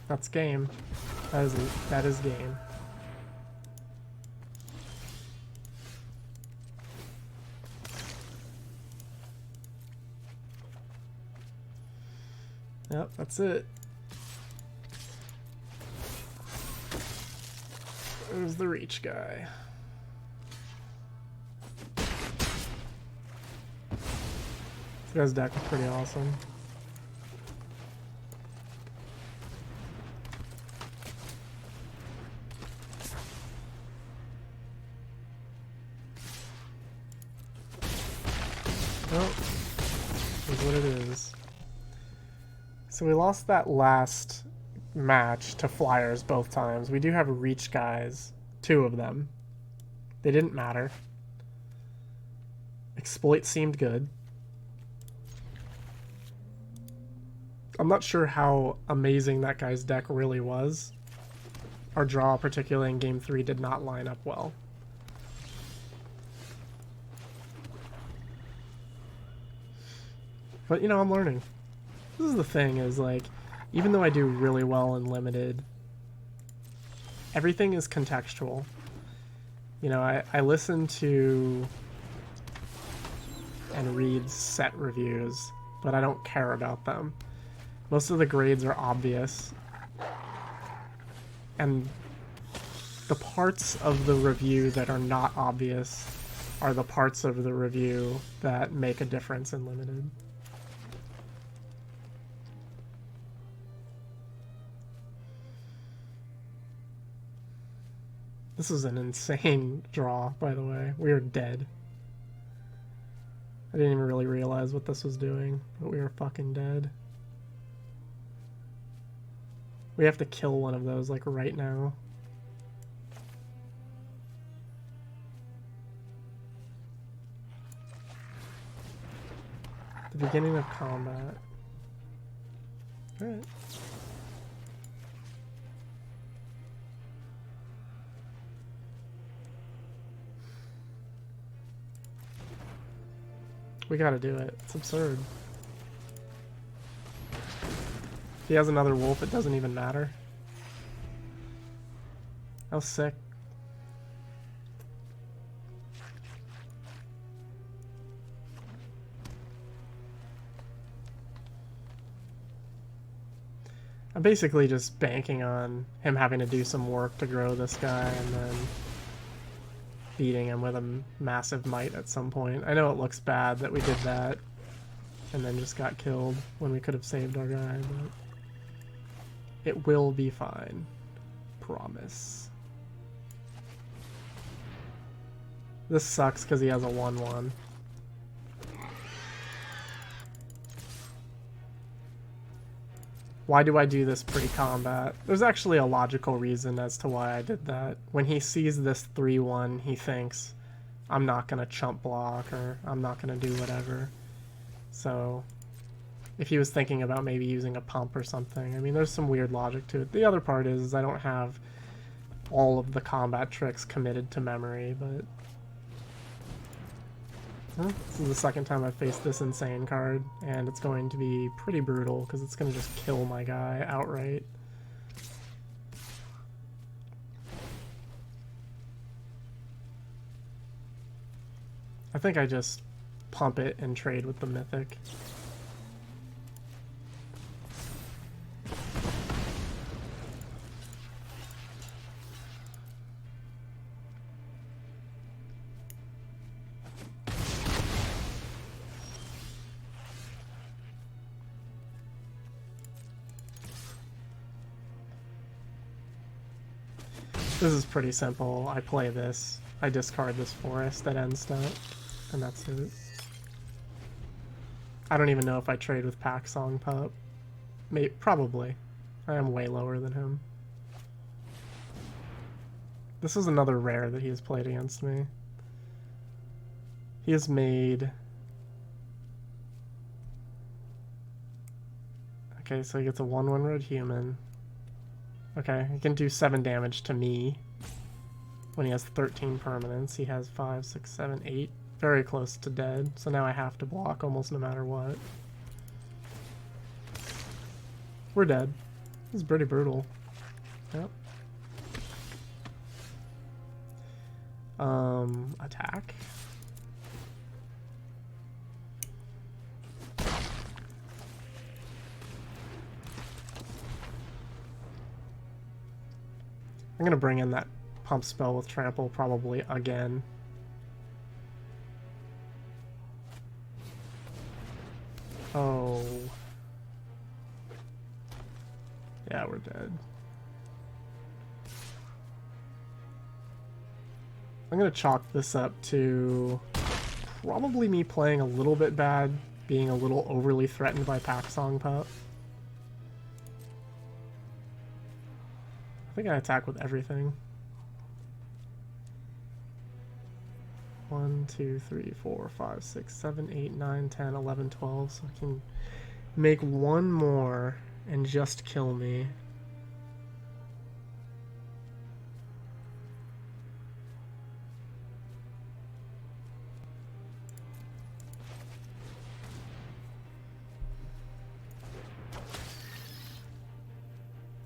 that's game. That is game. Yep, that's it. There's the reach guy. This guy's deck is pretty awesome. Well, is what it is. So we lost that last match to Flyers both times. We do have reach guys, 2 of them. They didn't matter. Exploit seemed good. I'm not sure how amazing that guy's deck really was. Our draw, particularly in Game 3, did not line up well. But, you know, I'm learning. This is the thing, is like, even though I do really well in Limited, everything is contextual. You know, I listen to and read set reviews, but I don't care about them. Most of the grades are obvious, and the parts of the review that are not obvious are the parts of the review that make a difference in Limited. This is an insane draw, by the way. We are dead. I didn't even really realize what this was doing, but we are fucking dead. We have to kill one of those, like, right now. The beginning of combat. Alright. We gotta do it. It's absurd. If he has another wolf, it doesn't even matter. That was sick. I'm basically just banking on him having to do some work to grow this guy and then beating him with a massive might at some point. I know it looks bad that we did that and then just got killed when we could have saved our guy, but it will be fine. Promise. This sucks because he has a 1/1. Why do I do this pre-combat? There's actually a logical reason as to why I did that. When he sees this 3/1, he thinks, I'm not going to chump block, or I'm not going to do whatever. So, if he was thinking about maybe using a pump or something, I mean, there's some weird logic to it. The other part is I don't have all of the combat tricks committed to memory, but... This is the second time I've faced this insane card, and it's going to be pretty brutal because it's going to just kill my guy outright. I think I just pump it and trade with the mythic. This is pretty simple. I play this, I discard this forest at end step, and that's it. I don't even know if I trade with Pack Song Pup. Probably. I am way lower than him. This is another rare that he has played against me. He has made... Okay, so he gets a 1/1 red human. Okay, he can do 7 damage to me when he has 13 permanents. He has 5, 6, 7, 8. Very close to dead, so now I have to block almost no matter what. We're dead. This is pretty brutal. Yep. Attack. I'm gonna bring in that pump spell with trample probably again. Oh. Yeah, we're dead. I'm gonna chalk this up to probably me playing a little bit bad, being a little overly threatened by Pack Song Pup. I think I attack with everything. 1, 2, 3, 4, 5, 6, 7, 8, 9, 10, 11, 12. So I can make one more and just kill me.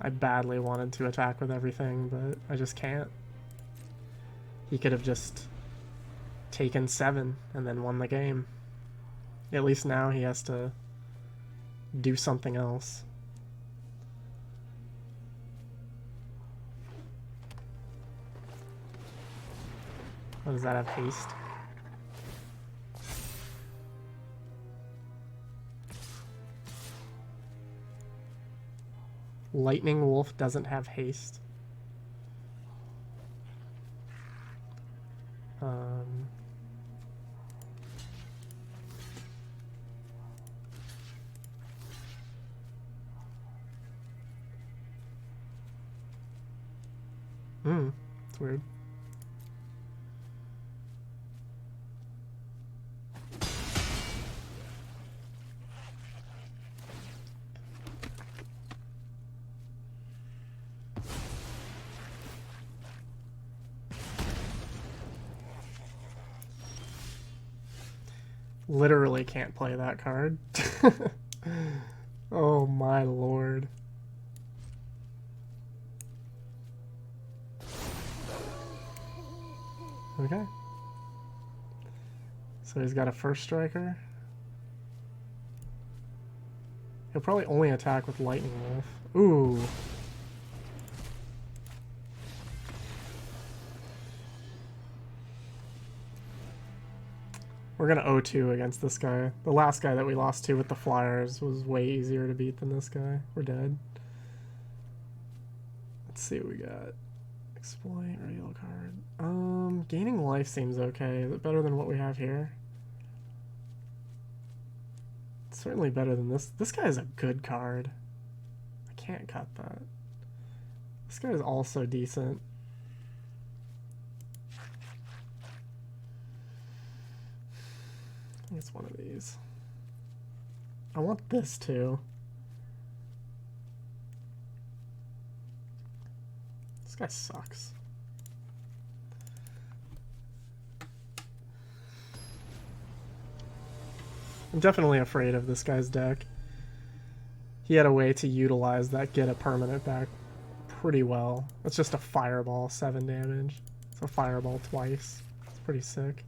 I badly wanted to attack with everything, but I just can't. He could have just taken 7 and then won the game. At least now he has to do something else. Oh, does that have haste? Lightning Wolf doesn't have haste. It's weird. Literally can't play that card. Oh my lord. Okay. So he's got a first striker. He'll probably only attack with Lightning Wolf. Ooh. We're gonna 0-2 against this guy. The last guy that we lost to with the Flyers was way easier to beat than this guy. We're dead. Let's see what we got. Exploit, regular card. Gaining life seems okay. Is it better than what we have here? It's certainly better than this. This guy is a good card. I can't cut that. This guy is also decent. I think it's one of these. I want this too. This guy sucks. I'm definitely afraid of this guy's deck. He had a way to utilize that get a permanent back pretty well. It's just a fireball, 7 damage. It's a fireball twice. It's pretty sick.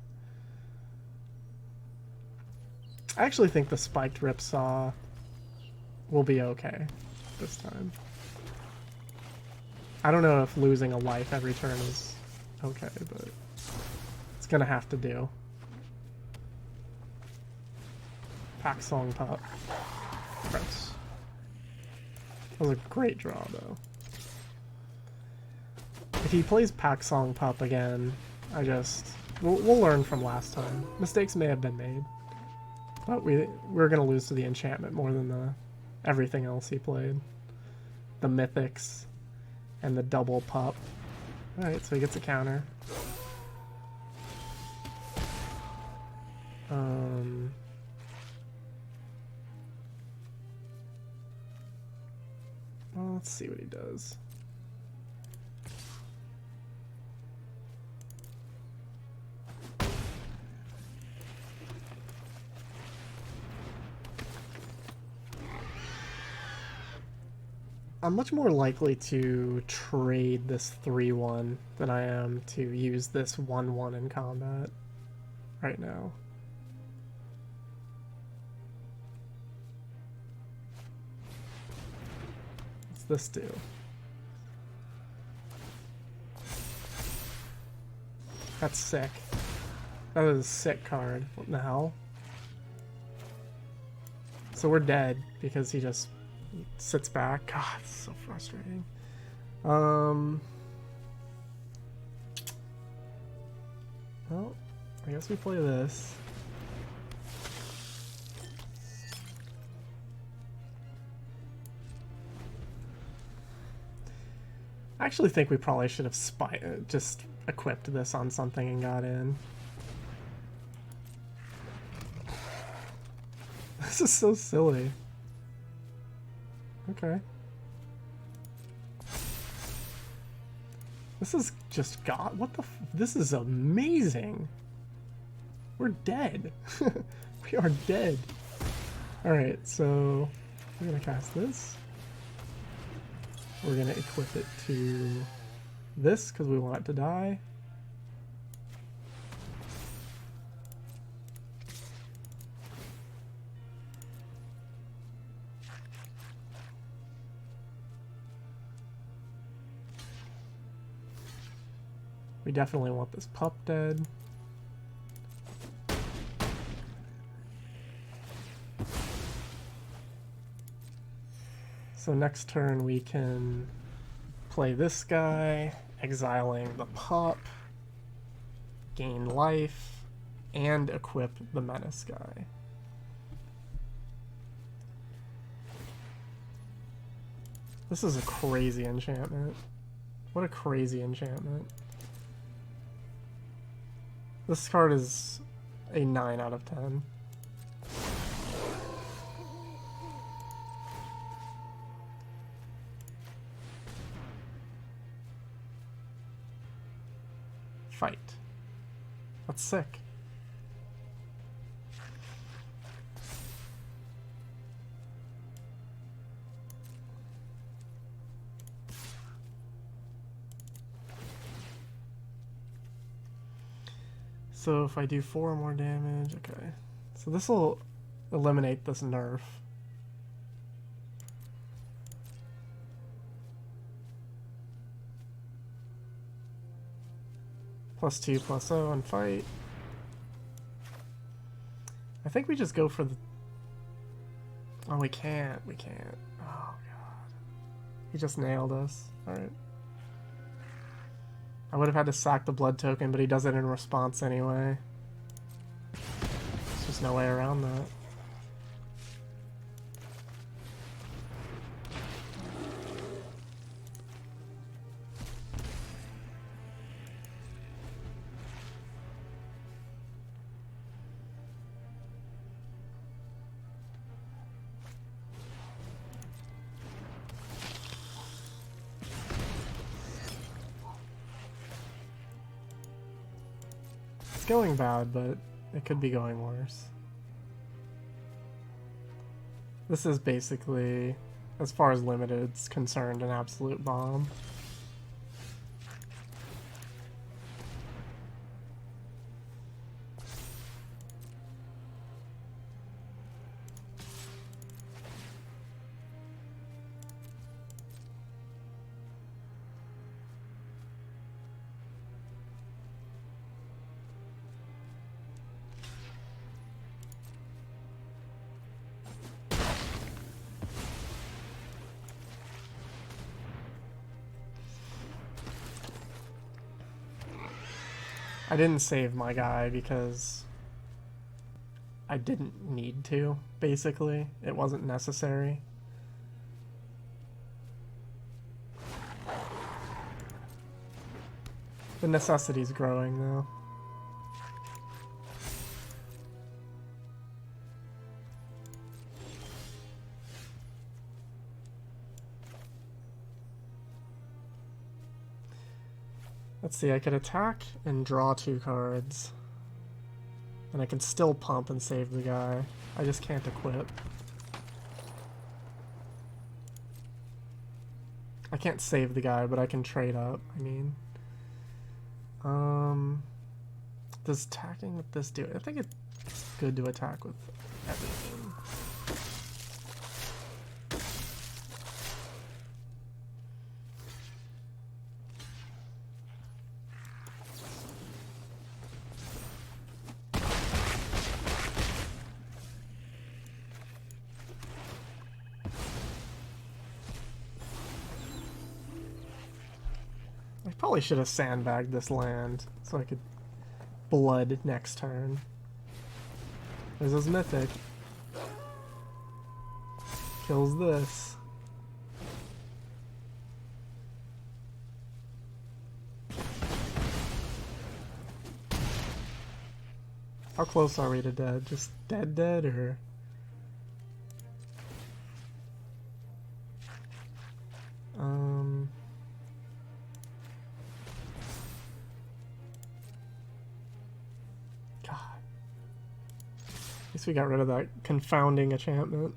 I actually think the spiked Ripsaw will be okay this time. I don't know if losing a life every turn is okay, but it's gonna have to do. Pack Song Pup. Gross. That was a great draw, though. If he plays Pack Song Pup again, we'll learn from last time. Mistakes may have been made. But we're gonna lose to the enchantment more than everything else he played. The mythics and the double pup. Alright, so he gets a counter. Well, let's see what he does. I'm much more likely to trade this 3-1 than I am to use this 1-1 in combat right now. What's this do? That's sick. That is a sick card. What the hell? So we're dead because he just sits back. God, it's so frustrating. Well, I guess we play this. I actually think we probably should have just equipped this on something and got in. This is so silly. Okay. This is just God. What the this is amazing. We're dead. We are dead. Alright, so we're gonna cast this. We're gonna equip it to this because we want it to die. We definitely want this pup dead. So next turn we can play this guy, exiling the pup, gain life, and equip the menace guy. This is a crazy enchantment. What a crazy enchantment. This card is a 9 out of 10. Fight. That's sick. So if I do 4 more damage, okay. So this will eliminate this nerf. +2/+0 and fight. I think we just go for the... Oh, we can't. We can't. Oh, God. He just nailed us. Alright. I would have had to sack the blood token, but he does it in response anyway. There's just no way around that. It's going bad, but it could be going worse. This is basically, as far as limited's concerned, an absolute bomb. I didn't save my guy because I didn't need to, basically. It wasn't necessary. The necessity's growing, though. Let's see, I could attack and draw 2 cards. And I can still pump and save the guy. I just can't equip. I can't save the guy, but I can trade up, I mean. Does attacking with this do it? I think it's good to attack with everything. probably should have sandbagged this land so I could blood next turn. There's his mythic. Kills this. How close are we to dead? Just dead or... God. At least we got rid of that confounding enchantment.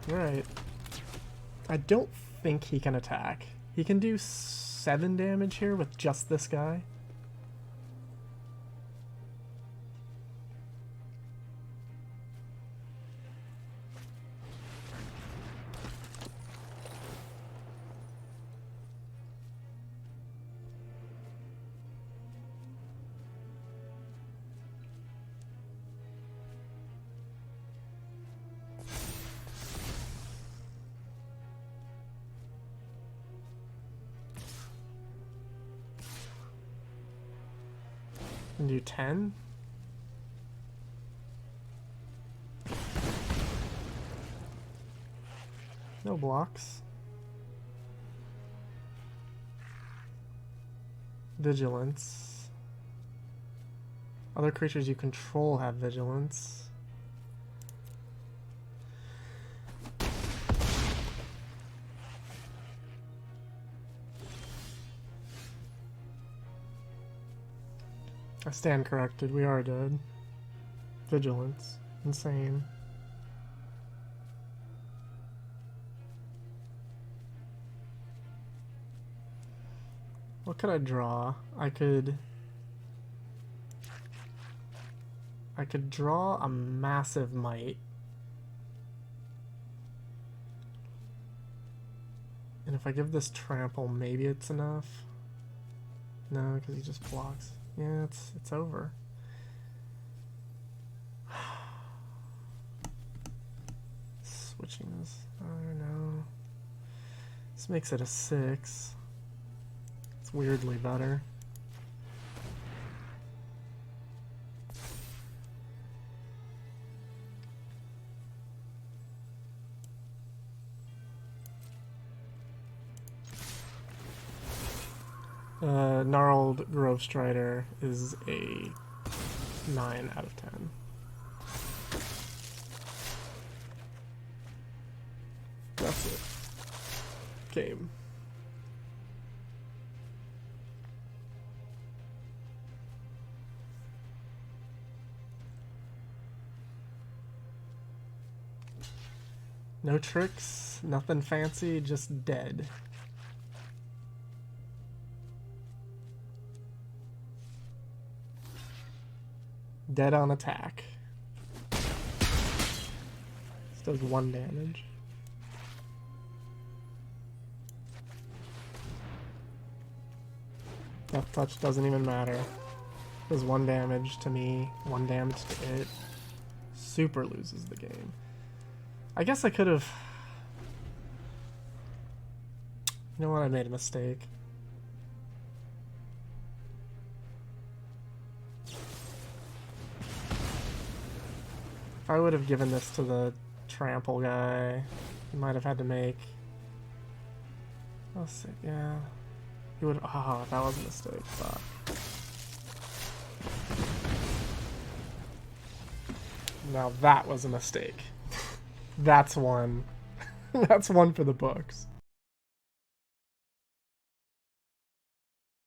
Right. I don't think he can attack. He can do 7 damage here with just this guy. And do 10? No blocks. Vigilance. Other creatures you control have vigilance. I stand corrected. We are dead. Vigilance. Insane. What could I draw? I could draw a massive might. And if I give this trample, maybe it's enough. No, because he just blocks. Yeah, it's over. Switching this. I don't know. This makes it a 6. It's weirdly better. Gnarled Grove Strider is a 9 out of 10. That's it. Game. No tricks, nothing fancy, just dead. Dead on attack. This does 1 damage. Death touch doesn't even matter. Does 1 damage to me, 1 damage to it. Super loses the game. I guess I could have... You know what? I made a mistake. If I would have given this to the trample guy, he might have had to make... Let's see, yeah. He would... Oh, that was a mistake. Fuck. Now that was a mistake. That's one. That's one for the books.